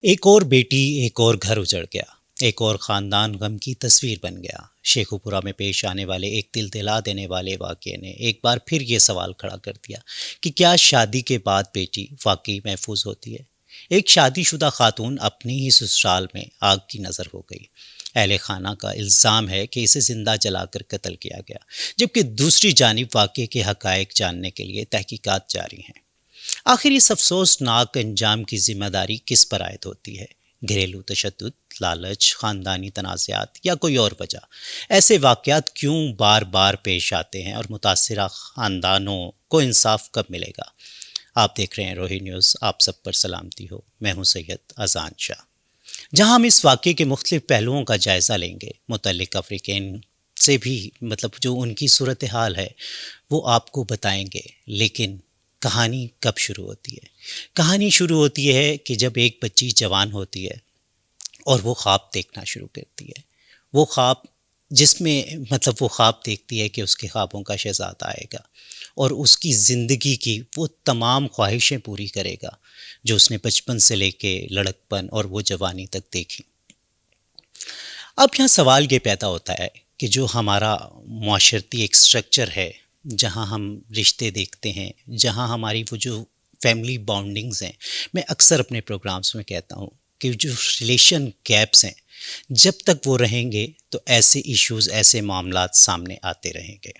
ایک اور بیٹی، ایک اور گھر اجڑ گیا، ایک اور خاندان غم کی تصویر بن گیا۔ شیخوپورہ میں پیش آنے والے ایک دل دلا دینے والے واقعے نے ایک بار پھر یہ سوال کھڑا کر دیا کہ کیا شادی کے بعد بیٹی واقعی محفوظ ہوتی ہے؟ ایک شادی شدہ خاتون اپنی ہی سسرال میں آگ کی نظر ہو گئی۔ اہل خانہ کا الزام ہے کہ اسے زندہ جلا کر قتل کیا گیا، جبکہ دوسری جانب واقعے کے حقائق جاننے کے لیے تحقیقات جاری ہیں۔ آخر اس افسوسناک انجام کی ذمہ داری کس پر عائد ہوتی ہے؟ گھریلو تشدد، لالچ، خاندانی تنازعات یا کوئی اور وجہ؟ ایسے واقعات کیوں بار بار پیش آتے ہیں اور متاثرہ خاندانوں کو انصاف کب ملے گا؟ آپ دیکھ رہے ہیں روہی نیوز، آپ سب پر سلامتی ہو۔ میں ہوں سید اذان شاہ، جہاں ہم اس واقعے کے مختلف پہلوؤں کا جائزہ لیں گے، متعلق افریقین سے بھی جو ان کی صورتحال ہے وہ آپ کو بتائیں گے۔ لیکن کہانی کب شروع ہوتی ہے؟ کہانی شروع ہوتی ہے کہ جب ایک بچی جوان ہوتی ہے اور وہ خواب دیکھنا شروع کرتی ہے۔ وہ خواب جس میں وہ خواب دیکھتی ہے کہ اس کے خوابوں کا شہزادہ آئے گا اور اس کی زندگی کی وہ تمام خواہشیں پوری کرے گا جو اس نے بچپن سے لے کے لڑکپن اور وہ جوانی تک دیکھی۔ اب یہاں سوال یہ پیدا ہوتا ہے کہ جو ہمارا معاشرتی ایک سٹرکچر ہے، جہاں ہم رشتے دیکھتے ہیں، جہاں ہماری وہ جو فیملی بانڈنگز ہیں، میں اکثر اپنے پروگرامز میں کہتا ہوں کہ جو ریلیشن گیپس ہیں، جب تک وہ رہیں گے تو ایسے ایشوز، ایسے معاملات سامنے آتے رہیں گے۔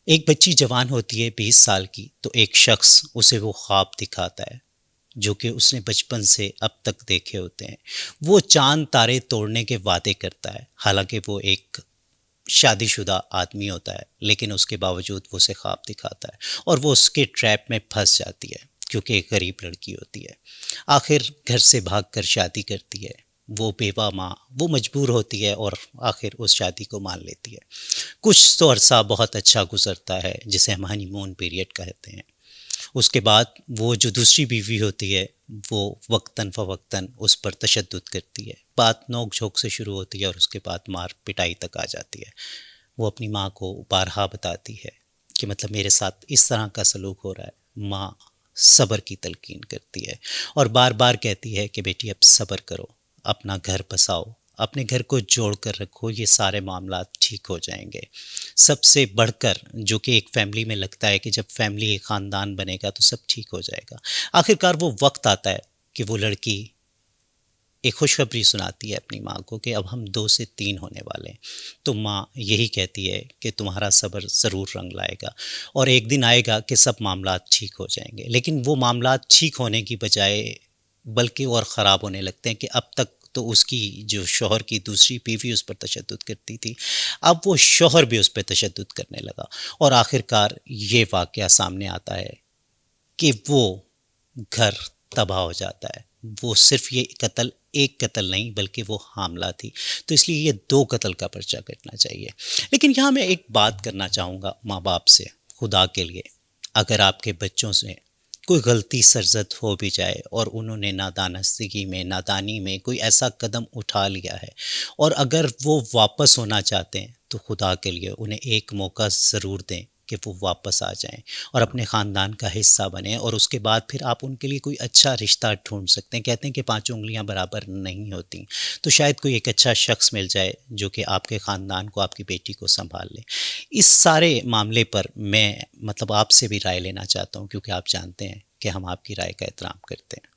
ایک بچی جوان ہوتی ہے 20 سال کی، تو ایک شخص اسے وہ خواب دکھاتا ہے جو کہ اس نے بچپن سے اب تک دیکھے ہوتے ہیں۔ وہ چاند تارے توڑنے کے وعدے کرتا ہے، حالانکہ وہ ایک شادی شدہ آدمی ہوتا ہے، لیکن اس کے باوجود وہ اسے خواب دکھاتا ہے اور وہ اس کے ٹریپ میں پھنس جاتی ہے کیونکہ ایک غریب لڑکی ہوتی ہے۔ آخر گھر سے بھاگ کر شادی کرتی ہے۔ وہ بیوہ ماں، وہ مجبور ہوتی ہے اور آخر اس شادی کو مان لیتی ہے۔ کچھ تو عرصہ بہت اچھا گزرتا ہے جسے ہم ہنی مون پیریڈ کہتے ہیں۔ اس کے بعد وہ جو دوسری بیوی ہوتی ہے وہ وقتاً فوقتاً اس پر تشدد کرتی ہے۔ بات نوک جھوک سے شروع ہوتی ہے اور اس کے بعد مار پٹائی تک آ جاتی ہے۔ وہ اپنی ماں کو بارہا بتاتی ہے کہ میرے ساتھ اس طرح کا سلوک ہو رہا ہے۔ ماں صبر کی تلقین کرتی ہے اور بار بار کہتی ہے کہ بیٹی اب صبر کرو، اپنا گھر بساؤ، اپنے گھر کو جوڑ کر رکھو، یہ سارے معاملات ٹھیک ہو جائیں گے۔ سب سے بڑھ کر جو کہ ایک فیملی میں لگتا ہے کہ جب فیملی ایک خاندان بنے گا تو سب ٹھیک ہو جائے گا، آخرکار وہ وقت آتا ہے کہ وہ لڑکی ایک خوشخبری سناتی ہے اپنی ماں کو کہ اب ہم 2 سے 3 ہونے والے ہیں۔ تو ماں یہی کہتی ہے کہ تمہارا صبر ضرور رنگ لائے گا اور ایک دن آئے گا کہ سب معاملات ٹھیک ہو جائیں گے۔ لیکن وہ معاملات ٹھیک ہونے کی بجائے بلکہ اور خراب ہونے لگتے ہیں کہ اب تک تو اس کی جو شوہر کی دوسری بیوی اس پر تشدد کرتی تھی، اب وہ شوہر بھی اس پہ تشدد کرنے لگا اور آخرکار یہ واقعہ سامنے آتا ہے کہ وہ گھر تباہ ہو جاتا ہے۔ وہ صرف یہ قتل، ایک قتل نہیں بلکہ وہ حاملہ تھی، تو اس لیے یہ 2 قتل کا پرچہ کٹنا چاہیے۔ لیکن یہاں میں ایک بات کرنا چاہوں گا ماں باپ سے، خدا کے لیے، اگر آپ کے بچوں سے کوئی غلطی سرزد ہو بھی جائے اور انہوں نے نادانستگی میں، نادانی میں کوئی ایسا قدم اٹھا لیا ہے اور اگر وہ واپس ہونا چاہتے ہیں تو خدا کے لیے انہیں ایک موقع ضرور دیں کہ وہ واپس آ جائیں اور اپنے خاندان کا حصہ بنیں، اور اس کے بعد پھر آپ ان کے لیے کوئی اچھا رشتہ ڈھونڈ سکتے ہیں۔ کہتے ہیں کہ 5 انگلیاں برابر نہیں ہوتی، تو شاید کوئی ایک اچھا شخص مل جائے جو کہ آپ کے خاندان کو، آپ کی بیٹی کو سنبھال لے۔ اس سارے معاملے پر میں آپ سے بھی رائے لینا چاہتا ہوں، کیونکہ آپ جانتے ہیں کہ ہم آپ کی رائے کا احترام کرتے ہیں۔